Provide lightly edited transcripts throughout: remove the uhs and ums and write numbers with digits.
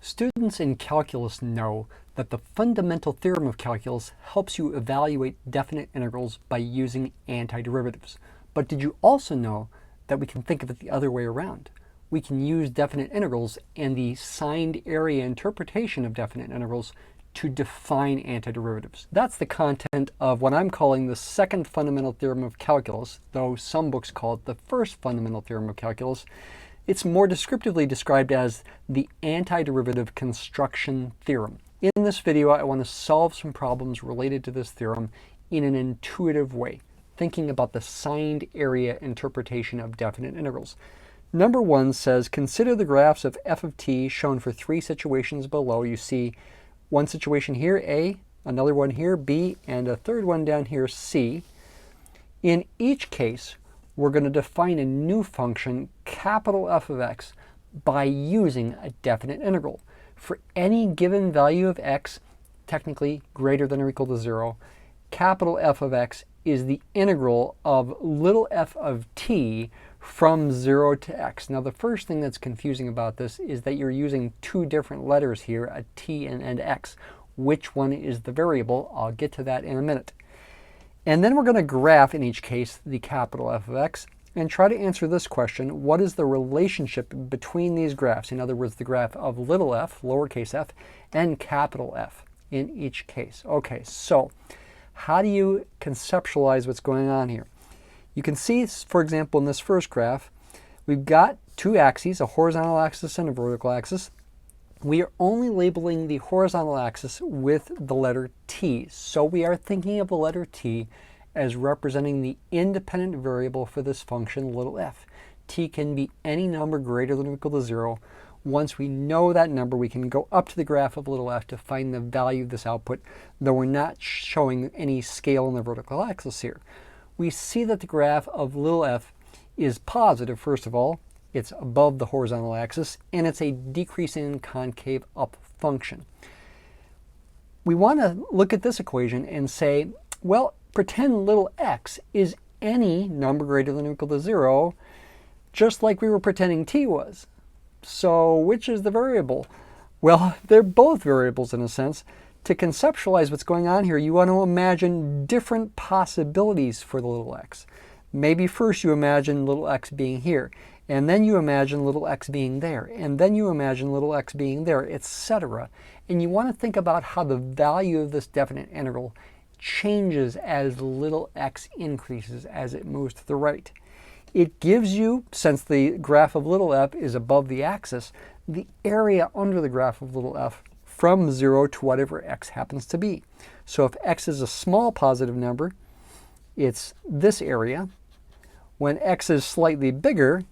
Students in calculus know that the fundamental theorem of calculus helps you evaluate definite integrals by using antiderivatives. But did you also know that we can think of it the other way around? We can use definite integrals and the signed area interpretation of definite integrals to define antiderivatives. That's the content of what I'm calling the second fundamental theorem of calculus, though some books call it the first fundamental theorem of calculus. It's more descriptively described as the antiderivative construction theorem. In this video, I want to solve some problems related to this theorem in an intuitive way, thinking about the signed area interpretation of definite integrals. Number one says, consider the graphs of f of t shown for three situations below. You see one situation here, A, another one here, B, and a third one down here, C. In each case, we're going to define a new function, capital F of x, by using a definite integral. For any given value of x, technically greater than or equal to 0, capital F of x is the integral of little f of t from 0 to x. Now, the first thing that's confusing about this is that you're using two different letters here, a t and x. Which one is the variable? I'll get to that in a minute. And then we're going to graph, in each case, the capital F of x and try to answer this question: what is the relationship between these graphs? In other words, the graph of little f, lowercase f, and capital F in each case. Okay, so how do you conceptualize what's going on here? You can see, for example, in this first graph, we've got two axes, a horizontal axis and a vertical axis. We are only labeling the horizontal axis with the letter t. So we are thinking of the letter t as representing the independent variable for this function, little f. T can be any number greater than or equal to 0. Once we know that number, we can go up to the graph of little f to find the value of this output, though we're not showing any scale on the vertical axis here. We see that the graph of little f is positive, first of all. It's above the horizontal axis, and it's a decreasing concave up function. We want to look at this equation and say, well, pretend little x is any number greater than or equal to 0, just like we were pretending t was. So which is the variable? Well, they're both variables in a sense. To conceptualize what's going on here, you want to imagine different possibilities for the little x. Maybe first you imagine little x being here, and then you imagine little x being there, and then you imagine little x being there, etc. And you want to think about how the value of this definite integral changes as little x increases, as it moves to the right. It gives you, since the graph of little f is above the axis, the area under the graph of little f from 0 to whatever x happens to be. So if x is a small positive number, it's this area. When x is slightly bigger,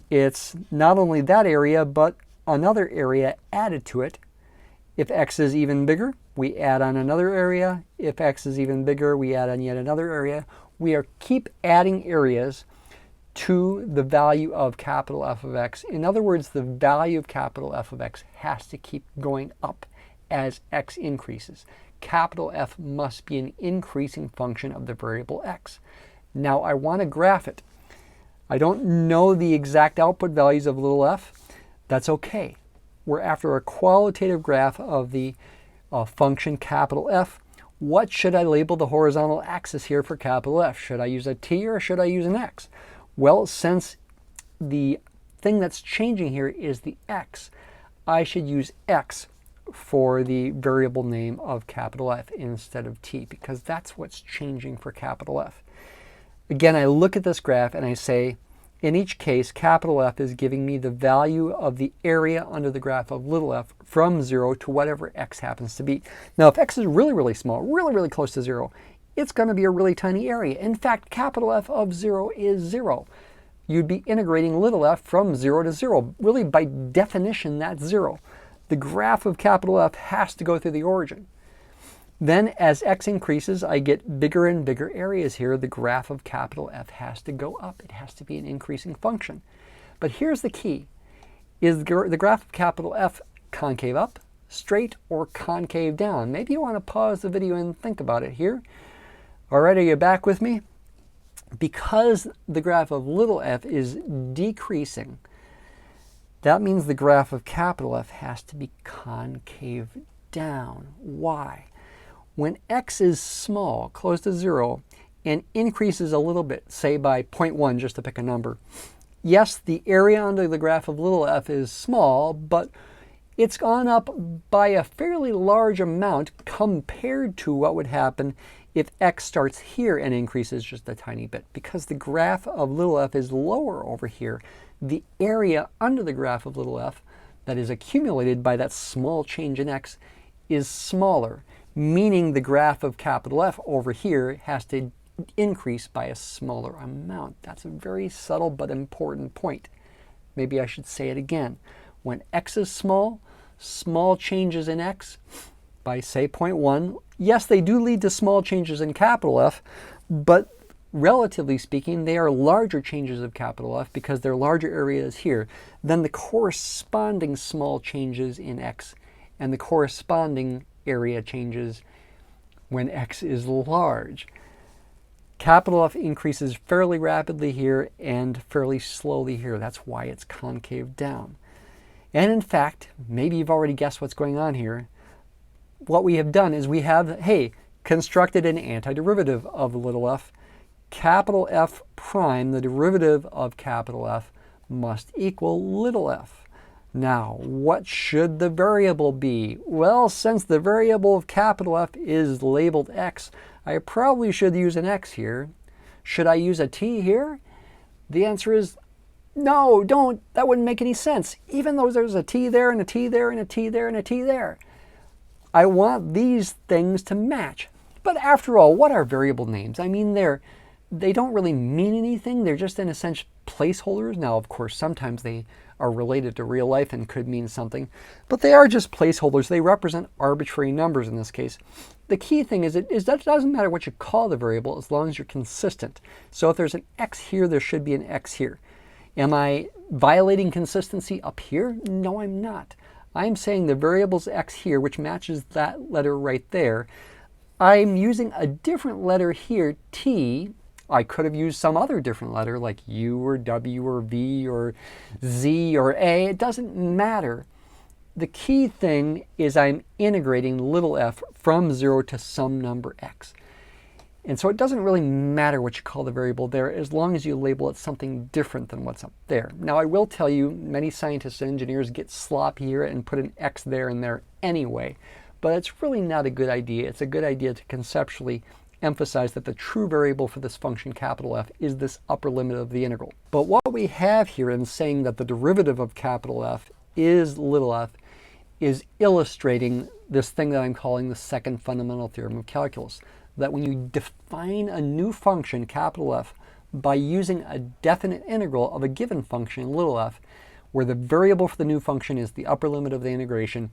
it's not only that area, but another area added to it. If x is even bigger, we add on another area. If x is even bigger, we add on yet another area. We keep adding areas to the value of capital F of x. In other words, the value of capital F of x has to keep going up as x increases. Capital F must be an increasing function of the variable x. Now I want to graph it. I don't know the exact output values of little f. That's okay. We're after a qualitative graph of the function capital F. What should I label the horizontal axis here for capital F? Should I use a t or should I use an x? Well, since the thing that's changing here is the x, I should use x for the variable name of capital F instead of t, because that's what's changing for capital F. Again, I look at this graph and I say, in each case, capital F is giving me the value of the area under the graph of little f from 0 to whatever x happens to be. Now, if x is really, really small, really, really close to 0, it's going to be a really tiny area. In fact, capital F of 0 is 0. You'd be integrating little f from 0 to 0. Really, by definition, that's 0. The graph of capital F has to go through the origin. Then, as x increases, I get bigger and bigger areas here. The graph of capital F has to go up. It has to be an increasing function. But here's the key. Is the graph of capital F concave up, straight, or concave down? Maybe you want to pause the video and think about it here. All right, are you back with me? Because the graph of little f is decreasing, that means the graph of capital F has to be concave down. Why? When x is small, close to 0, and increases a little bit, say by 0.1, just to pick a number, yes, the area under the graph of little f is small, but it's gone up by a fairly large amount compared to what would happen if x starts here and increases just a tiny bit. Because the graph of little f is lower over here, the area under the graph of little f that is accumulated by that small change in x is smaller, meaning the graph of capital F over here has to increase by a smaller amount. That's a very subtle but important point. Maybe I should say it again. When x is small, small changes in x by, say, 0.1, yes, they do lead to small changes in capital F, but relatively speaking, they are larger changes of capital F because they're larger areas here than the corresponding small changes in x and the corresponding area changes when x is large. Capital F increases fairly rapidly here and fairly slowly here. That's why it's concave down. And in fact, maybe you've already guessed what's going on here. What we have done is we have, hey, constructed an antiderivative of little f. Capital F prime, the derivative of capital F, must equal little f. Now, what should the variable be? Well, since the variable of capital F is labeled x, I probably should use an x here. Should I use a t here? The answer is no, don't. That wouldn't make any sense. Even though there's a t there and a t there and a t there and a t there. I want these things to match. But after all, what are variable names? I mean, they don't really mean anything. They're just, in a sense, placeholders. Now, of course, sometimes they are related to real life and could mean something, but they are just placeholders. They represent arbitrary numbers in this case. The key thing is that it doesn't matter what you call the variable as long as you're consistent. So if there's an x here, there should be an x here. Am I violating consistency up here? No, I'm not. I'm saying the variable's x here, which matches that letter right there. I'm using a different letter here, t. I could have used some other different letter like U or W or V or Z or A. It doesn't matter. The key thing is I'm integrating little f from 0 to some number x. And so it doesn't really matter what you call the variable there as long as you label it something different than what's up there. Now, I will tell you, many scientists and engineers get sloppy here and put an x there and there anyway. But it's really not a good idea. It's a good idea to conceptually emphasize that the true variable for this function, capital F, is this upper limit of the integral. But what we have here in saying that the derivative of capital F is little f is illustrating this thing that I'm calling the second fundamental theorem of calculus. That when you define a new function, capital F, by using a definite integral of a given function, little f, where the variable for the new function is the upper limit of the integration,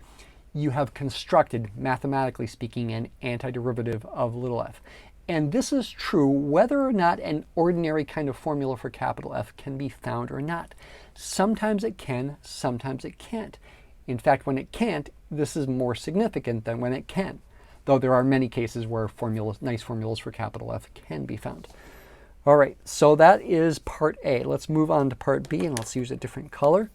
you have constructed, mathematically speaking, an antiderivative of little f. And this is true whether or not an ordinary kind of formula for capital F can be found or not. Sometimes it can, sometimes it can't. In fact, when it can't, this is more significant than when it can, though there are many cases where nice formulas for capital F can be found. All right, so that is part A. Let's move on to part B, and let's use a different color.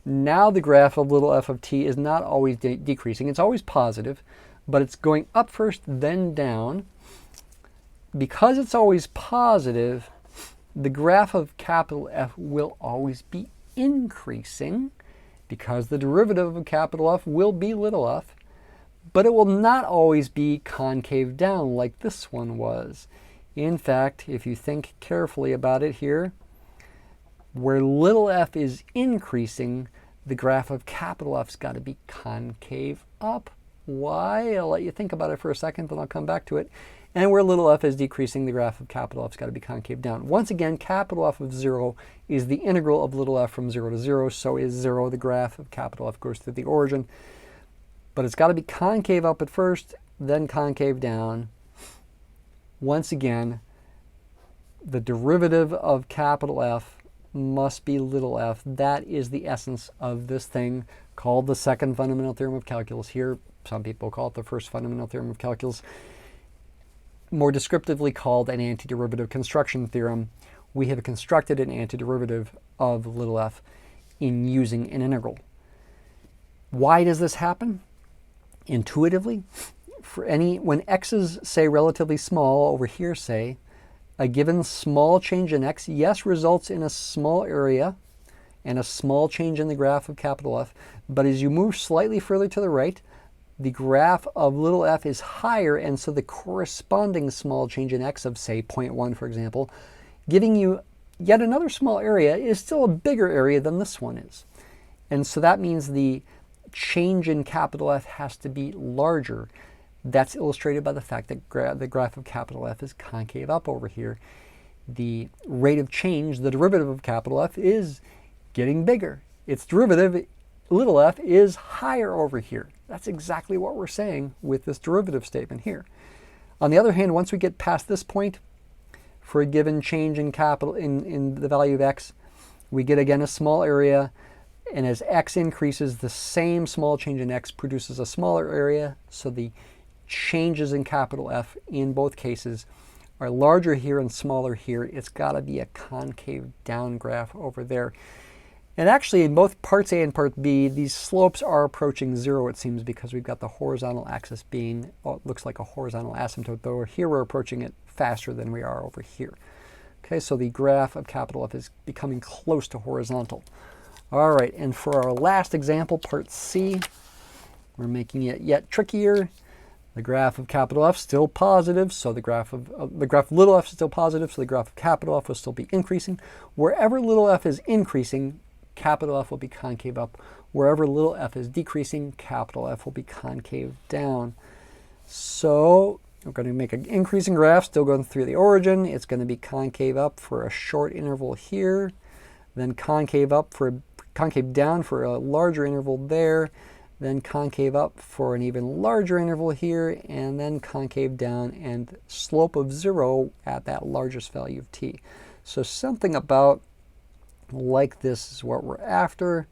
Now the graph of little f of t is not always decreasing. It's always positive, but it's going up first, then down. Because it's always positive, the graph of capital F will always be increasing because the derivative of capital F will be little f, but it will not always be concave down like this one was. In fact, if you think carefully about it here, where little f is increasing, the graph of capital F's got to be concave up. Why? I'll let you think about it for a second, then I'll come back to it. And where little f is decreasing, the graph of capital F's got to be concave down. Once again, capital F of 0 is the integral of little f from 0 to 0. So is 0. The graph of capital F goes through the origin. But it's got to be concave up at first, then concave down. Once again, the derivative of capital F must be little f. That is the essence of this thing called the second fundamental theorem of calculus. Here, some people call it the first fundamental theorem of calculus. More descriptively called an antiderivative construction theorem. We have constructed an antiderivative of little f. in using an integral. Why does this happen? Intuitively, when x is, say, relatively small, over here, say, a given small change in x, yes, results in a small area and a small change in the graph of capital F, but as you move slightly further to the right, the graph of little f is higher, and so the corresponding small change in x of, say, 0.1, for example, giving you yet another small area, is still a bigger area than this one is. And so that means the change in capital F has to be larger. That's illustrated by the fact that the graph of capital F is concave up over here. The rate of change, the derivative of capital F, is getting bigger. Its derivative, little f, is higher over here. That's exactly what we're saying with this derivative statement here. On the other hand, once we get past this point, for a given change in capital in the value of x, we get again a small area, and as x increases, the same small change in x produces a smaller area, so the changes in capital F in both cases are larger here and smaller here. It's got to be a concave down graph over there. And actually, in both parts A and part B, these slopes are approaching zero, it seems, because we've got the horizontal axis being, well, it looks like a horizontal asymptote, though here we're approaching it faster than we are over here. Okay, so the graph of capital F is becoming close to horizontal. All right, and for our last example, part C, we're making it yet trickier. The graph of capital F still positive, so the graph of little f is still positive, so the graph of capital F will still be increasing. Wherever little f is increasing, capital F will be concave up. Wherever little f is decreasing, capital F will be concave down. So we're going to make an increasing graph, still going through the origin. It's going to be concave up for a short interval here, then concave down for a larger interval there, then concave up for an even larger interval here, and then concave down and slope of 0 at that largest value of t. So something about like this is what we're after.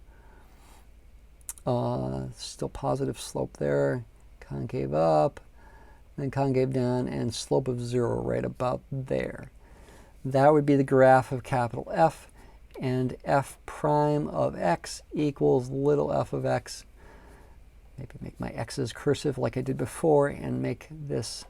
Still positive slope there, concave up, then concave down, and slope of 0 right about there. That would be the graph of capital F, and f prime of x equals little f of x. Maybe make my x's cursive like I did before and make this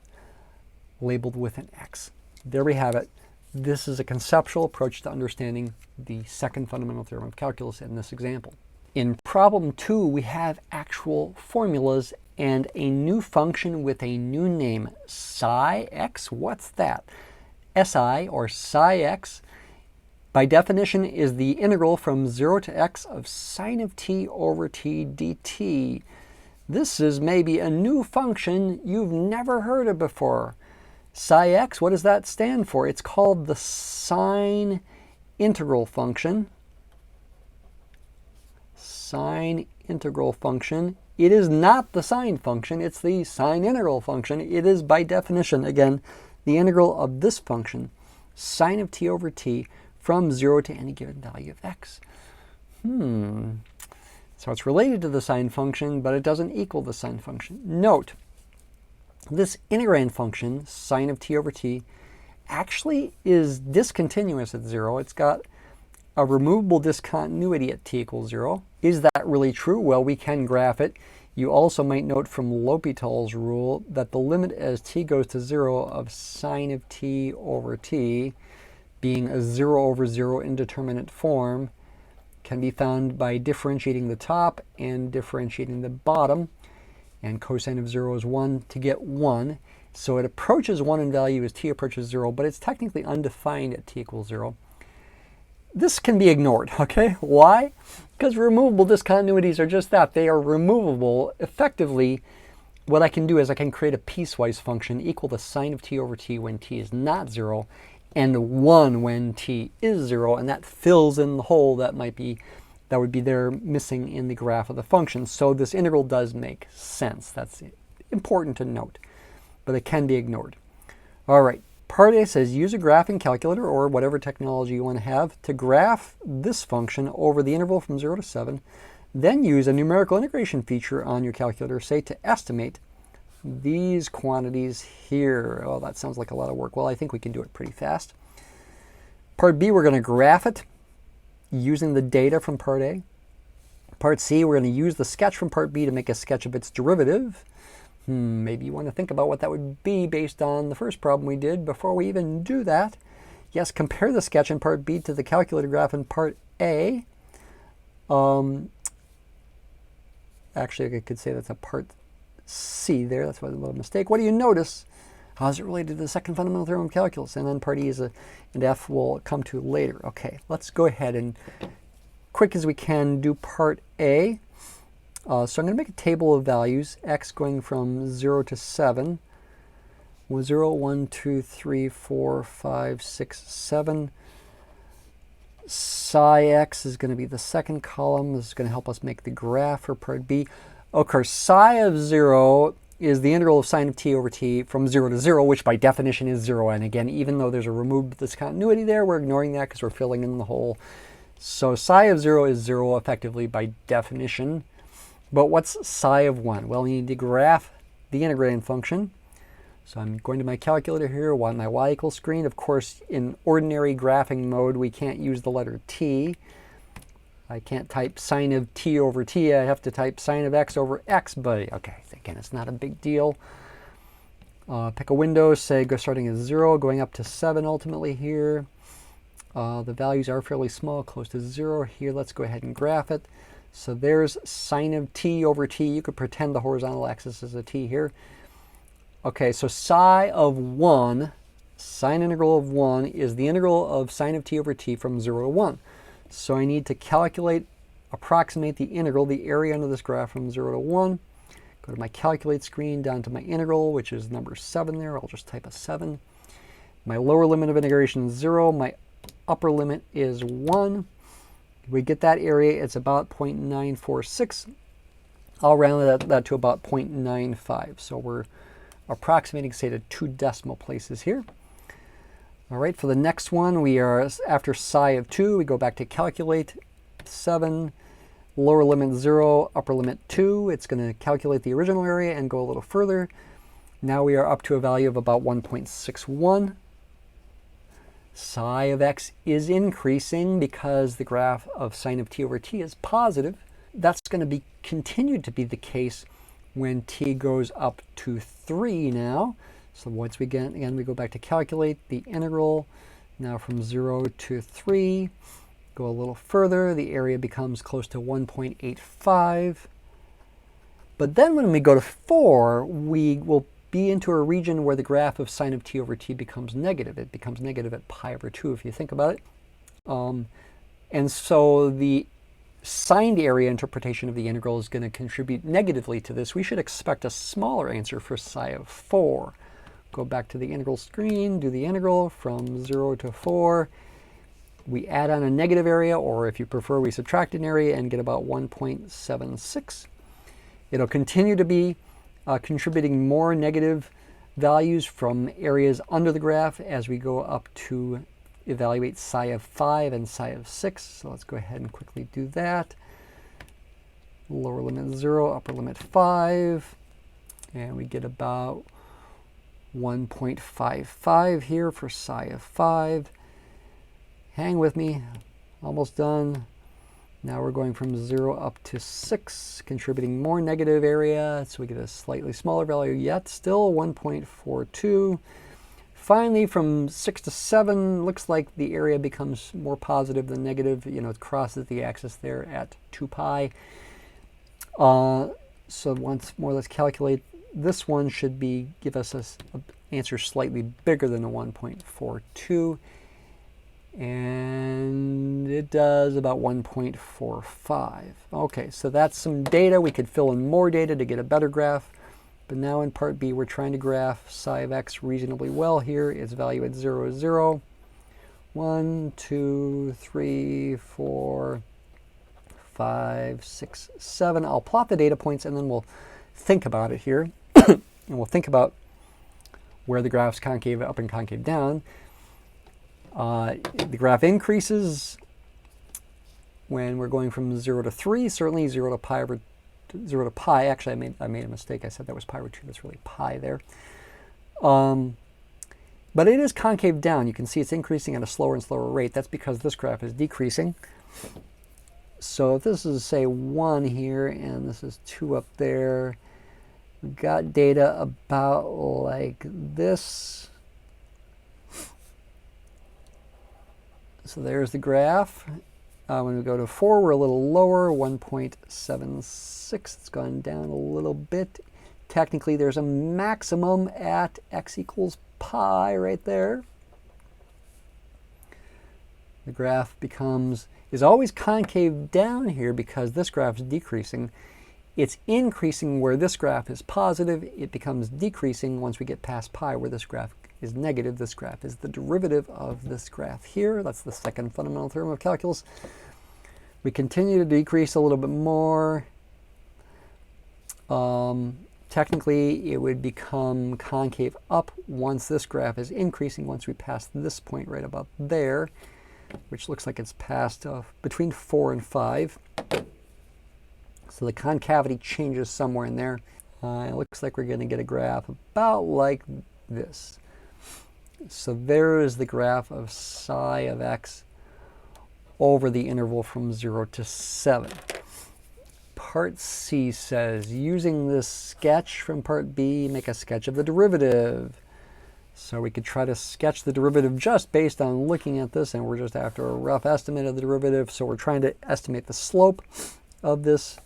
labeled with an x. There we have it. This is a conceptual approach to understanding the second fundamental theorem of calculus in this example. In problem 2, we have actual formulas and a new function with a new name, psi x. What's that? Si, or psi x, by definition is the integral from 0 to x of sine of t over t dt. This is maybe a new function you've never heard of before. Psi x, what does that stand for? It's called the sine integral function. Sine integral function. It is not the sine function, it's the sine integral function. It is by definition, again, the integral of this function, sine of t over t, from 0 to any given value of x. So it's related to the sine function, but it doesn't equal the sine function. Note, this integrand function, sine of t over t, actually is discontinuous at 0. It's got a removable discontinuity at t equals 0. Is that really true? Well, we can graph it. You also might note from L'Hopital's rule that the limit as t goes to 0 of sine of t over t, being a 0 over 0 indeterminate form, can be found by differentiating the top and differentiating the bottom. And cosine of 0 is 1 to get 1. So it approaches 1 in value as t approaches 0, but it's technically undefined at t equals 0. This can be ignored, okay? Why? Because removable discontinuities are just that. They are removable. Effectively, what I can do is I can create a piecewise function equal to sine of t over t when t is not 0, and 1 when t is 0, and that fills in the hole that would be there missing in the graph of the function. So this integral does make sense. That's important to note, but it can be ignored. All right, part A says use a graphing calculator or whatever technology you want to have to graph this function over the interval from 0 to 7. Then use a numerical integration feature on your calculator, say, to estimate these quantities here. Oh, that sounds like a lot of work. Well, I think we can do it pretty fast. Part B, we're going to graph it. using the data from part A. Part C, we're going to use the sketch from part B to make a sketch of its derivative. Maybe you want to think about what that would be based on the first problem we did. Before we even do that, yes, compare the sketch in part B to the calculated graph in part A. Actually, I could say that's a part C there. That's why a little mistake. What do you notice? How is it related to the second fundamental theorem of calculus? And then part E and F will come to later. Okay, let's go ahead and, quick as we can, do part A. So I'm going to make a table of values, x going from 0 to 7. 0, 1, 2, 3, 4, 5, 6, 7. Psi x is going to be the second column. This is going to help us make the graph for part B. Of course, psi of 0 is the integral of sine of t over t from 0 to 0, which by definition is 0. And again, even though there's a removed discontinuity there, we're ignoring that because we're filling in the hole. So psi of 0 is 0 effectively by definition. But what's psi of 1? Well, we need to graph the integrating function. So I'm going to my calculator here, my y equals screen. Of course, in ordinary graphing mode, we can't use the letter t. I can't type sine of t over t. I have to type sine of x over x, but okay, again, it's not a big deal. Pick a window, say go starting at 0, going up to 7 ultimately here. The values are fairly small, close to 0 here. Let's go ahead and graph it. So there's sine of t over t. You could pretend the horizontal axis is a t here. Okay, so psi of 1, sine integral of 1, is the integral of sine of t over t from 0 to 1. So I need to approximate the integral, the area under this graph from 0 to 1. Go to my calculate screen, down to my integral, which is number 7 there. I'll just type a 7. My lower limit of integration is 0. My upper limit is 1. We get that area, it's about 0.946. I'll round that to about 0.95. So we're approximating, say, to 2 decimal places here. All right, for the next one, we are after psi of 2. We go back to calculate 7, lower limit 0, upper limit 2. It's going to calculate the original area and go a little further. Now we are up to a value of about 1.61. Psi of x is increasing because the graph of sine of t over t is positive. That's going to continue to be the case when t goes up to 3 now. So once we we go back to calculate the integral, now from 0 to 3, go a little further, the area becomes close to 1.85. But then when we go to 4, we will be into a region where the graph of sine of t over t becomes negative. It becomes negative at pi over 2 if you think about it. And so the signed area interpretation of the integral is going to contribute negatively to this. We should expect a smaller answer for psi of 4. Go back to the integral screen, do the integral from 0 to 4. We add on a negative area, or if you prefer, we subtract an area and get about 1.76. It'll continue to be contributing more negative values from areas under the graph as we go up to evaluate psi of 5 and psi of 6. So let's go ahead and quickly do that. Lower limit 0, upper limit 5. And we get about 1.55 here for psi of 5. Hang with me, almost done. Now we're going from 0 up to 6, contributing more negative area, so we get a slightly smaller value yet, still 1.42. Finally, from 6 to 7, looks like the area becomes more positive than negative. You know, it crosses the axis there at 2 pi. So once more, let's calculate. This one should give us an answer slightly bigger than the 1.42. And it does about 1.45. Okay, so that's some data. We could fill in more data to get a better graph. But now in part B, we're trying to graph psi of x reasonably well here. Its value at 0 is 0. 1, 2, 3, 4, 5, 6, 7. I'll plot the data points and then we'll think about it here. And we'll think about where the graph's concave up and concave down. The graph increases when we're going from 0 to 3, certainly 0 to pi over 0 to pi. Actually, I made a mistake. I said that was pi over 2. That's really pi there. But it is concave down. You can see it's increasing at a slower and slower rate. That's because this graph is decreasing. So if this is, say, 1 here, and this is 2 up there, we've got data about like this. So there's the graph. When we go to 4, we're a little lower, 1.76. It's gone down a little bit. Technically, there's a maximum at x equals pi right there. The graph is always concave down here because this graph is decreasing. It's increasing where this graph is positive. It becomes decreasing once we get past pi where this graph is negative. This graph is the derivative of this graph here. That's the second fundamental theorem of calculus. We continue to decrease a little bit more. Technically, it would become concave up once this graph is increasing, once we pass this point right about there, which looks like it's past between 4 and 5. So the concavity changes somewhere in there. It looks like we're going to get a graph about like this. So there is the graph of psi of x over the interval from 0 to 7. Part C says, using this sketch from part B, make a sketch of the derivative. So we could try to sketch the derivative just based on looking at this, and we're just after a rough estimate of the derivative. So we're trying to estimate the slope of this.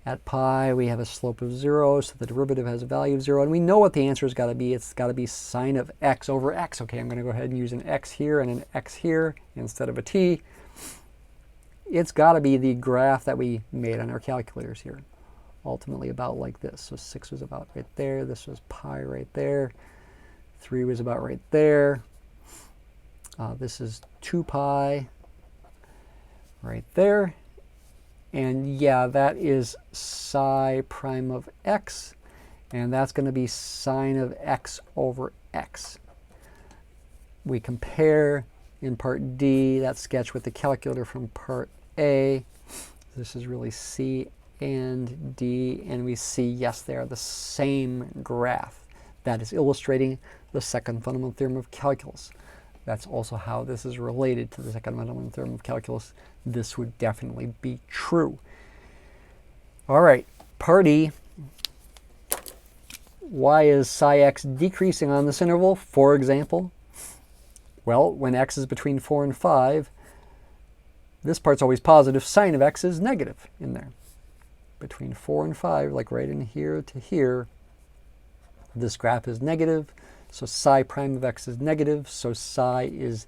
At pi, we have a slope of 0, so the derivative has a value of 0. And we know what the answer has got to be. It's got to be sine of x over x. Okay, I'm going to go ahead and use an x here and an x here instead of a t. It's got to be the graph that we made on our calculators here. Ultimately about like this. So 6 was about right there. This was pi right there. 3 was about right there. This is 2 pi right there. And yeah, that is psi prime of x. And that's going to be sine of x over x. We compare in part D that sketch with the calculator from part A. This is really C and D. And we see, yes, they are the same graph. That is illustrating the second fundamental theorem of calculus. That's also how this is related to the second fundamental theorem of calculus. This would definitely be true. All right, part E. Why is psi x decreasing on this interval, for example? Well, when x is between 4 and 5, this part's always positive. Sine of x is negative in there. Between 4 and 5, like right in here to here, this graph is negative. So psi prime of x is negative, so psi is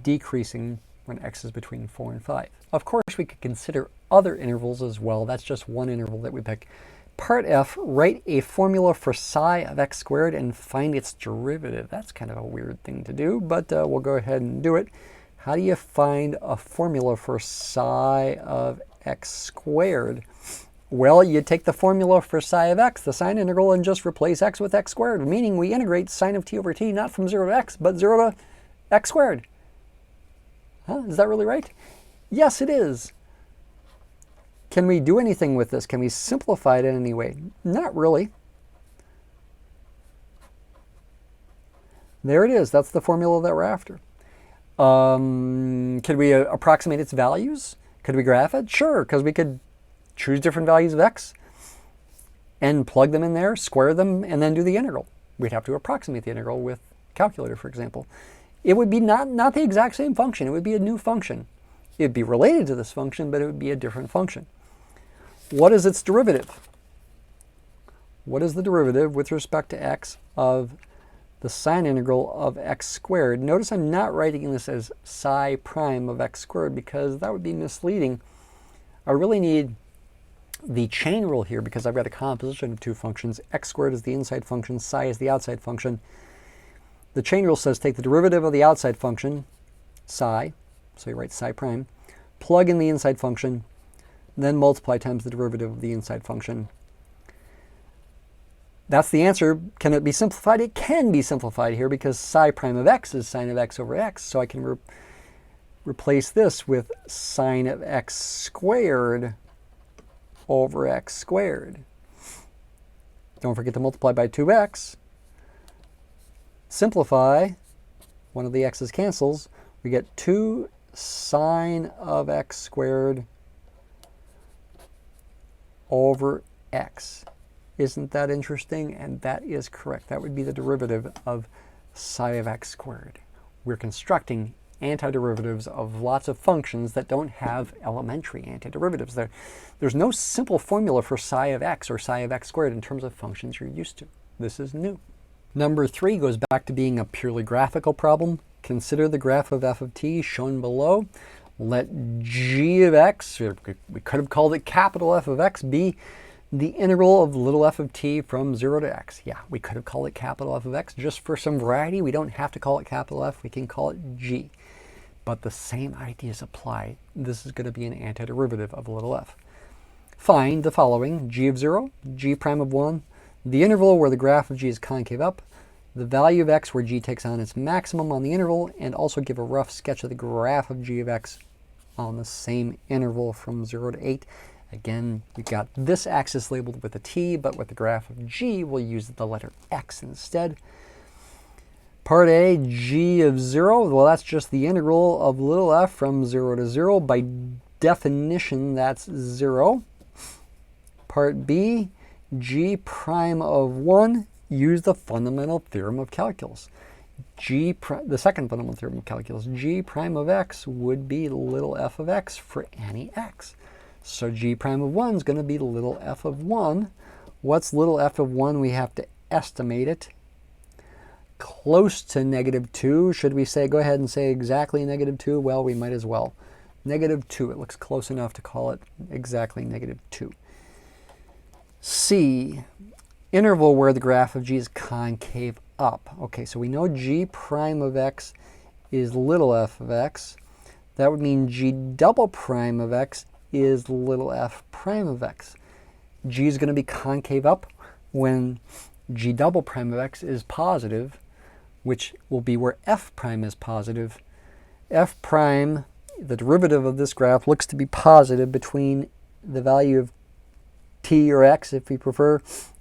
decreasing when x is between 4 and 5. Of course, we could consider other intervals as well. That's just one interval that we pick. Part F, write a formula for psi of x squared and find its derivative. That's kind of a weird thing to do, but we'll go ahead and do it. How do you find a formula for psi of x squared? Well, you take the formula for psi of x, the sine integral, and just replace x with x squared, meaning we integrate sine of t over t not from 0 to x, but 0 to x squared. Huh? Is that really right? Yes, it is. Can we do anything with this? Can we simplify it in any way? Not really. There it is. That's the formula that we're after. Could we approximate its values? Could we graph it? Sure, because we could choose different values of x and plug them in there, square them, and then do the integral. We'd have to approximate the integral with calculator, for example. It would be not the exact same function. It would be a new function. It would be related to this function, but it would be a different function. What is its derivative? What is the derivative with respect to x of the sine integral of x squared? Notice I'm not writing this as psi prime of x squared because that would be misleading. I really need the chain rule here because I've got a composition of two functions. X squared is the inside function, psi is the outside function. The chain rule says take the derivative of the outside function, psi, so you write psi prime, plug in the inside function, then multiply times the derivative of the inside function. That's the answer. Can it be simplified? It can be simplified here because psi prime of x is sine of x over x, so I can replace this with sine of x squared over x squared. Don't forget to multiply by 2x. Simplify. One of the x's cancels. We get 2 sine of x squared over x. Isn't that interesting? And that is correct. That would be the derivative of psi of x squared. We're constructing antiderivatives of lots of functions that don't have elementary antiderivatives. There's no simple formula for psi of x or psi of x squared in terms of functions you're used to. This is new. Number 3 goes back to being a purely graphical problem. Consider the graph of f of t shown below. Let g of x, or we could have called it capital F of x, be the integral of little f of t from 0 to x. Yeah, we could have called it capital F of x. Just for some variety, we don't have to call it capital F. We can call it g. But the same ideas apply. This is going to be an antiderivative of little f. Find the following: g of 0, g prime of 1, the interval where the graph of g is concave up, the value of x where g takes on its maximum on the interval, and also give a rough sketch of the graph of g of x on the same interval from 0 to 8. Again, we've got this axis labeled with a t, but with the graph of g, we'll use the letter x instead. Part A, g of 0, well, that's just the integral of little f from 0 to 0. By definition, that's 0. Part B, g prime of 1, use the fundamental theorem of calculus. The second fundamental theorem of calculus, g prime of x would be little f of x for any x. So g prime of 1 is going to be little f of 1. What's little f of 1? We have to estimate it. Close to -2. Should we say, go ahead and say exactly -2? Well, we might as well. -2. It looks close enough to call it exactly -2. C, interval where the graph of g is concave up. Okay, so we know g prime of x is little f of x. That would mean g double prime of x is little f prime of x. G is going to be concave up when g double prime of x is positive, which will be where f prime is positive. F prime, the derivative of this graph, looks to be positive between the value of t or x, if we prefer,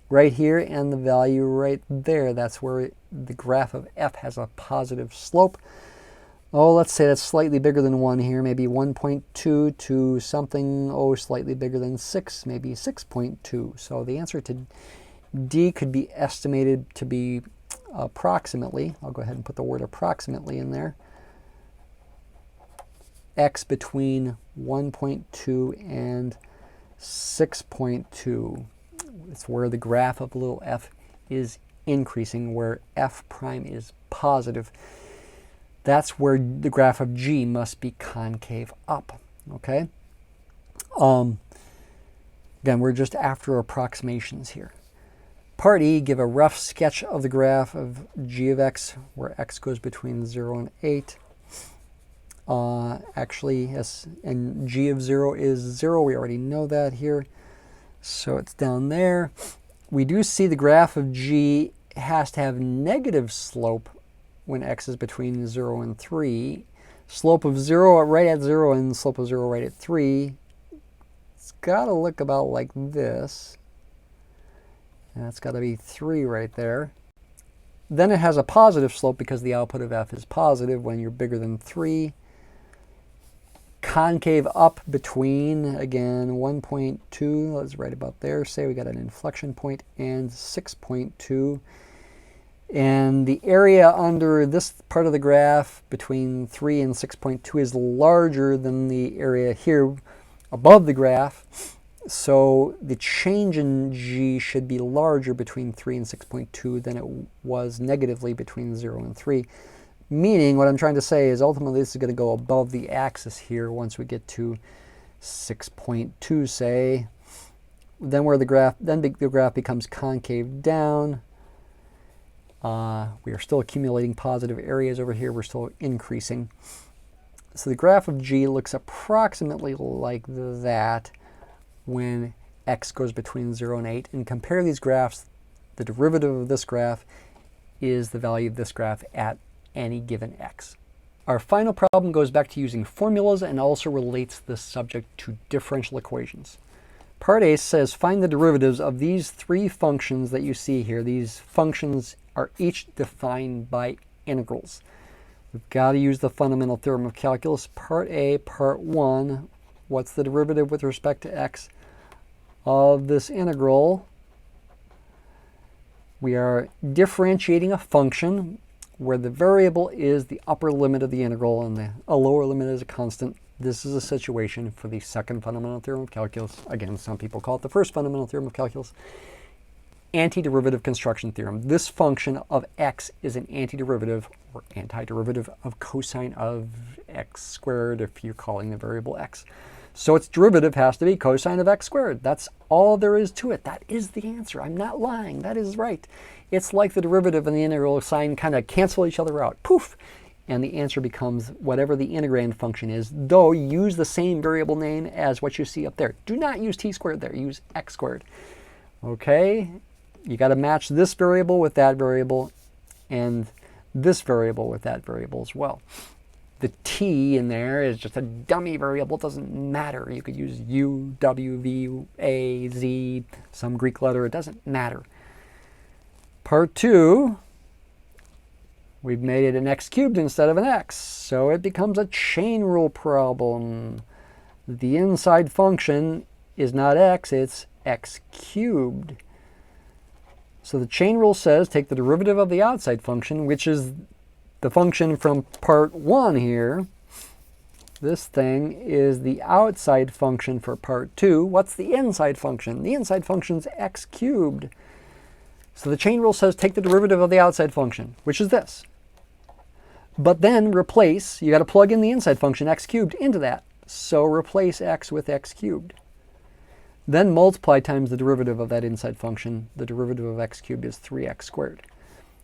right here and the value right there. That's where the graph of f has a positive slope. Oh, let's say that's slightly bigger than 1 here, maybe 1.2 to something, oh, slightly bigger than 6, maybe 6.2. So the answer to D could be estimated to be approximately, I'll go ahead and put the word approximately in there, x between 1.2 and 6.2. It's where the graph of little f is increasing, where f prime is positive. That's where the graph of g must be concave up, okay? Again, we're just after approximations here. Part E, give a rough sketch of the graph of g of x, where x goes between 0 and 8. Actually, yes, and g of 0 is 0. We already know that here. So it's down there. We do see the graph of g has to have negative slope when x is between 0 and 3. Slope of 0 right at 0 and slope of 0 right at 3. It's got to look about like this. And that's got to be 3 right there. Then it has a positive slope because the output of f is positive when you're bigger than 3. Concave up between, again, 1.2, let's write about there, say we got an inflection point, and 6.2. And the area under this part of the graph between 3 and 6.2 is larger than the area here above the graph. So the change in g should be larger between 3 and 6.2 than it was negatively between 0 and 3. Meaning, what I'm trying to say is ultimately this is going to go above the axis here once we get to 6.2, say. Then the graph becomes concave down. We are still accumulating positive areas over here. We're still increasing. So the graph of g looks approximately like that when x goes between 0 and 8. And compare these graphs. The derivative of this graph is the value of this graph at any given x. Our final problem goes back to using formulas and also relates this subject to differential equations. Part A says find the derivatives of these 3 functions that you see here. These functions are each defined by integrals. We've got to use the fundamental theorem of calculus. Part A, part 1. What's the derivative with respect to x of this integral? We are differentiating a function where the variable is the upper limit of the integral and a lower limit is a constant. This is a situation for the second fundamental theorem of calculus. Again, some people call it the first fundamental theorem of calculus. Antiderivative construction theorem. This function of x is an antiderivative or antiderivative of cosine of x squared if you're calling the variable x. So its derivative has to be cosine of x squared. That's all there is to it. That is the answer. I'm not lying. That is right. It's like the derivative and the integral sign kind of cancel each other out. Poof! And the answer becomes whatever the integrand function is, though use the same variable name as what you see up there. Do not use t squared there. Use x squared. Okay? You got to match this variable with that variable and this variable with that variable as well. The t in there is just a dummy variable. It doesn't matter. You could use u, w, v, a, z, some Greek letter. It doesn't matter. Part 2, we've made it an x cubed instead of an x. So it becomes a chain rule problem. The inside function is not x, it's x cubed. So the chain rule says take the derivative of the outside function, which is the function from part 1 here. This thing is the outside function for part 2. What's the inside function? The inside function is x cubed. So the chain rule says take the derivative of the outside function, which is this. But then replace, you got to plug in the inside function, x cubed, into that. So replace x with x cubed. Then multiply times the derivative of that inside function. The derivative of x cubed is 3x squared.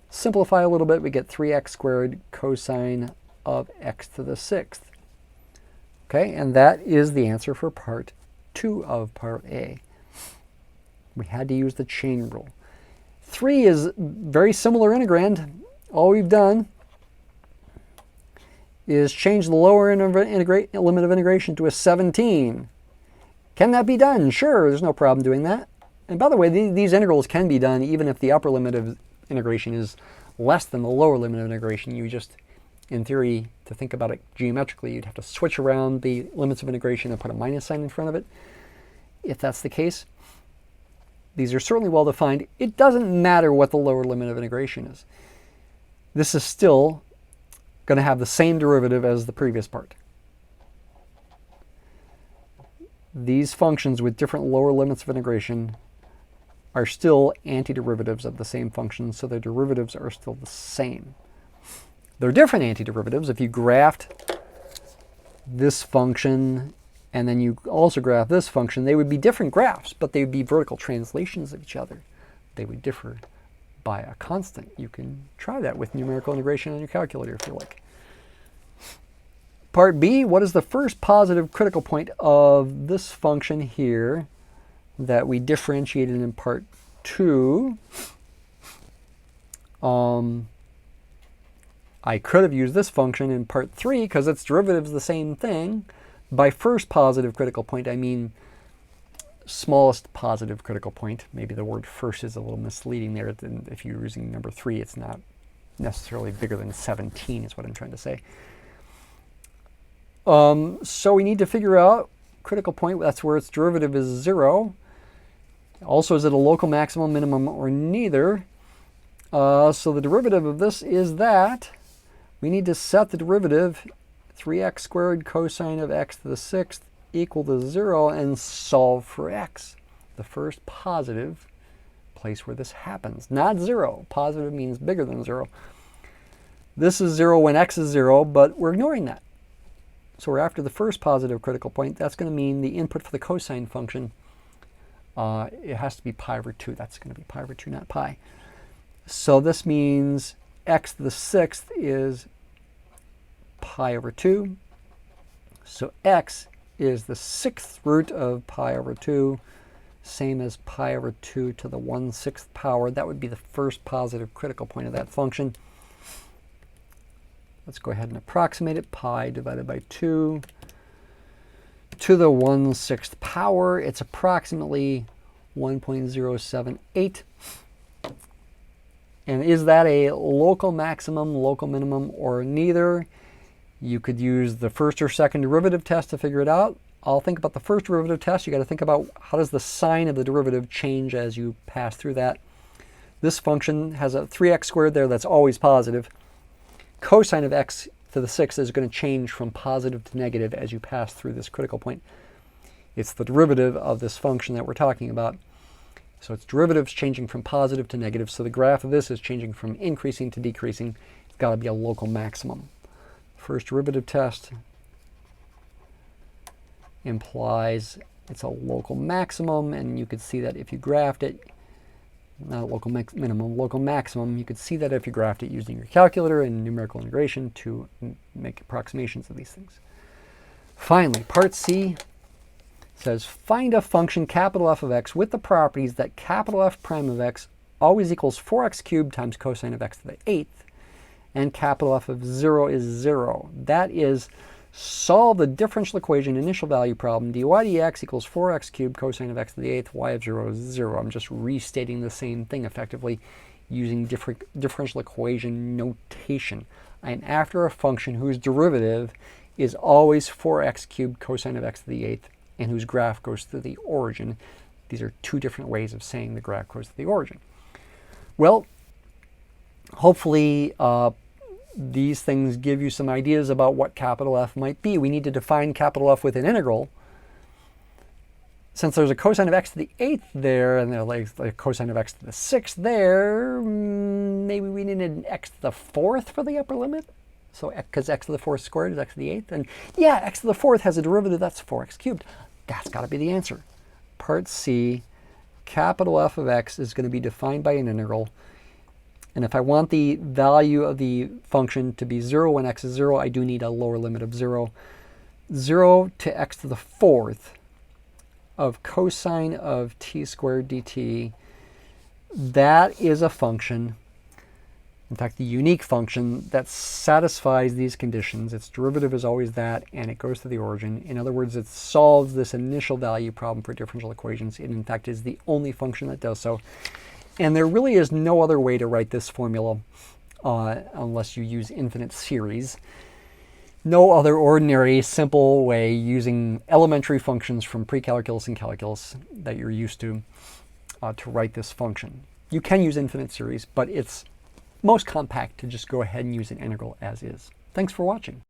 Simplify a little bit, we get 3x squared cosine of x to the 6th. Okay, and that is the answer for part 2 of part A. We had to use the chain rule. 3 is very similar integrand. All we've done is change the lower limit of integration to a 17. Can that be done? Sure, there's no problem doing that. And by the way, these integrals can be done even if the upper limit of integration is less than the lower limit of integration. You just, in theory, to think about it geometrically, you'd have to switch around the limits of integration and put a minus sign in front of it, if that's the case. These are certainly well defined. It doesn't matter what the lower limit of integration is. This is still going to have the same derivative as the previous part. These functions with different lower limits of integration are still antiderivatives of the same function, so their derivatives are still the same. They're different antiderivatives. If you graphed this function and then you also graph this function, they would be different graphs, but they would be vertical translations of each other. They would differ by a constant. You can try that with numerical integration on your calculator if you like. Part B, what is the first positive critical point of this function here that we differentiated in part 2? I could have used this function in part 3 because its derivative is the same thing. By first positive critical point, I mean smallest positive critical point. Maybe the word first is a little misleading there. If you're using number 3, it's not necessarily bigger than 17 is what I'm trying to say. So we need to figure out critical point. That's where its derivative is 0. Also, is it a local maximum, minimum, or neither? So the derivative of this is that we need to set the derivative 3x squared cosine of x to the 6th equal to 0 and solve for x. The first positive place where this happens. Not 0. Positive means bigger than 0. This is 0 when x is 0, but we're ignoring that. So we're after the first positive critical point. That's going to mean the input for the cosine function, it has to be pi over 2. That's going to be pi over 2, not pi. So this means x to the 6th is pi over 2. So x is the 6th root of pi over 2, same as pi over 2 to the 1/6 power. That would be the first positive critical point of that function. Let's go ahead and approximate it. Pi divided by 2 to the 1/6 power. It's approximately 1.078. And is that a local maximum, local minimum, or neither? You could use the first or second derivative test to figure it out. I'll think about the first derivative test. You got to think about how does the sign of the derivative change as you pass through that. This function has a 3x squared there that's always positive. Cosine of x to the 6th is going to change from positive to negative as you pass through this critical point. It's the derivative of this function that we're talking about. So its derivative's changing from positive to negative. So the graph of this is changing from increasing to decreasing. It's got to be a local maximum. First derivative test implies it's a local maximum, and you could see that if you graphed it, not a local minimum, local maximum, you could see that if you graphed it using your calculator and numerical integration to make approximations of these things. Finally, part C says find a function capital F of x with the properties that capital F prime of x always equals 4x cubed times cosine of x to the 8th, and capital F of 0 is 0. That is, solve the differential equation initial value problem. dy dx equals 4x cubed cosine of x to the 8th, y of 0 is 0. I'm just restating the same thing effectively using differential equation notation. I'm after a function whose derivative is always 4x cubed cosine of x to the 8th and whose graph goes through the origin. These are two different ways of saying the graph goes to the origin. Well, hopefully these things give you some ideas about what capital F might be. We need to define capital F with an integral. Since there's a cosine of x to the 8th there, and there's like a cosine of x to the 6th there, maybe we need an x to the 4th for the upper limit. So because x to the 4th squared is x to the 8th. And yeah, x to the 4th has a derivative that's 4x cubed. That's got to be the answer. Part C, capital F of x is going to be defined by an integral. And if I want the value of the function to be 0 when x is 0, I do need a lower limit of 0. 0 to x to the 4th of cosine of t squared dt, that is a function, in fact, the unique function that satisfies these conditions. Its derivative is always that, and it goes to the origin. In other words, it solves this initial value problem for differential equations. It, in fact, is the only function that does so. And there really is no other way to write this formula unless you use infinite series. No other ordinary, simple way using elementary functions from pre-calculus and calculus that you're used to write this function. You can use infinite series, but it's most compact to just go ahead and use an integral as is. Thanks for watching.